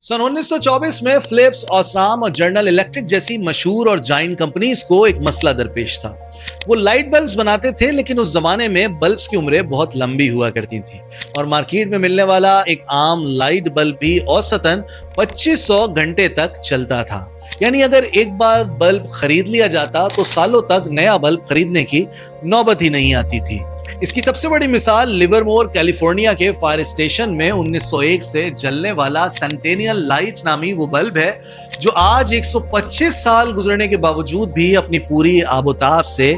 सन 1924 में Philips, Osram और general electric जैसी मशहूर और जाइंट कंपनीज को एक मसला दरपेश था। वो लाइट बल्ब्स बनाते थे, लेकिन उस जमाने में बल्ब्स की उम्रें बहुत लंबी हुआ करती थी और मार्केट में मिलने वाला एक आम लाइट बल्ब भी औसतन 2500 घंटे तक चलता था। यानी अगर एक बार बल्ब खरीद लिया जाता तो सालों तक नया बल्ब खरीदने की नौबत ही नहीं आती थी। इसकी सबसे बड़ी मिसाल लिवरमोर कैलिफोर्निया के फायर स्टेशन में 1901 से जलने वाला सेंटेनियल लाइट नामी वो बल्ब है, जो आज 125 साल गुजरने के बावजूद भी अपनी पूरी आबोताब से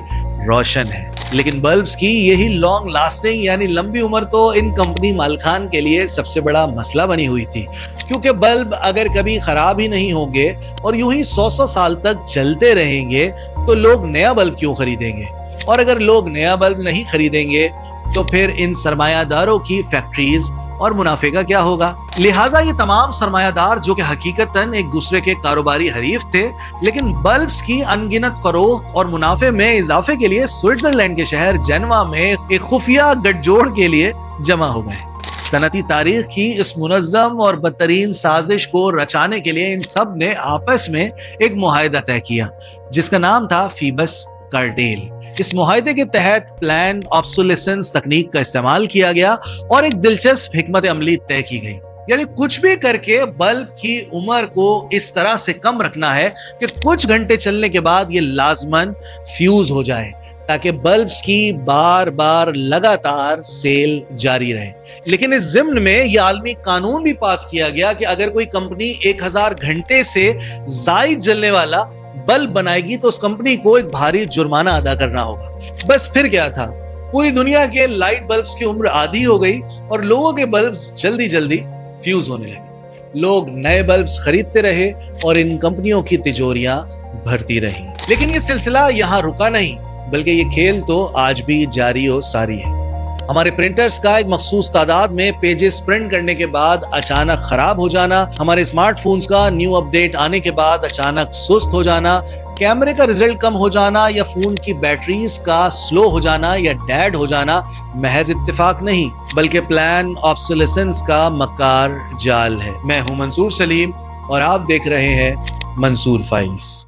रोशन है। लेकिन बल्ब्स की यही लॉन्ग लास्टिंग यानी लंबी उम्र तो इन कंपनी मालिकान के लिए सबसे बड़ा मसला बनी हुई थी, क्योंकि बल्ब अगर कभी खराब ही नहीं होंगे और यूं ही 100 साल तक चलते रहेंगे तो लोग नया बल्ब क्यों खरीदेंगे, और अगर लोग नया बल्ब नहीं खरीदेंगे तो फिर इन सरमायादारों की फैक्ट्रीज और मुनाफे का क्या होगा। लिहाजा ये तमाम सरमायादार, जो कि हकीकतन एक दूसरे के कारोबारी हरीफ थे, लेकिन बल्ब्स की अनगिनत फरोख्त और मुनाफे में इजाफे के लिए स्विट्जरलैंड के शहर जेनेवा में एक खुफिया गठजोड़ के लिए जमा हो गए। सनती तारीख की इस मुनज़्ज़म और बदतरीन साजिश को रचाने के लिए इन सब ने आपस में एक मुआहिदा तय किया, जिसका नाम था फीबस कार्टेल। इस मुआहिदे के तहत प्लान ऑब्सोलेसेंस तकनीक का इस्तेमाल किया गया और एक दिलचस्प हिकमत अमली तय की गई, यानी कुछ भी करके बल्ब की उम्र को इस तरह से कम रखना है कि कुछ घंटे चलने के बाद ये लाजमन फ्यूज हो जाए, ताकि बल्ब्स की बार बार लगातार सेल जारी रहे। लेकिन इस ज़िम्न में यह आलमी कानून भी पास किया गया कि अगर कोई कंपनी 1000 घंटे से जायद जलने वाला बल्ब बनाएगी तो उस कंपनी को एक भारी जुर्माना अदा करना होगा। बस फिर क्या था, पूरी दुनिया के लाइट बल्ब्स की उम्र आधी हो गई और लोगों के बल्ब्स जल्दी जल्दी फ्यूज होने लगे। लोग नए बल्ब्स खरीदते रहे और इन कंपनियों की तिजोरियां भरती रहीं। लेकिन ये सिलसिला यहाँ रुका नहीं, बल्कि ये खेल तो आज भी जारी और सारी है। हमारे प्रिंटर्स का एक मखसूस तादाद में पेजेस प्रिंट करने के बाद अचानक खराब हो जाना, हमारे स्मार्टफोन्स का न्यू अपडेट आने के बाद अचानक सुस्त हो जाना, कैमरे का रिजल्ट कम हो जाना या फोन की बैटरीज का स्लो हो जाना या डेड हो जाना महज इत्तेफाक नहीं, बल्कि प्लान ऑब्सोलेसेंस का मक्कार जाल है। मैं हूं मंसूर सलीम और आप देख रहे हैं मंसूर फाइल्स।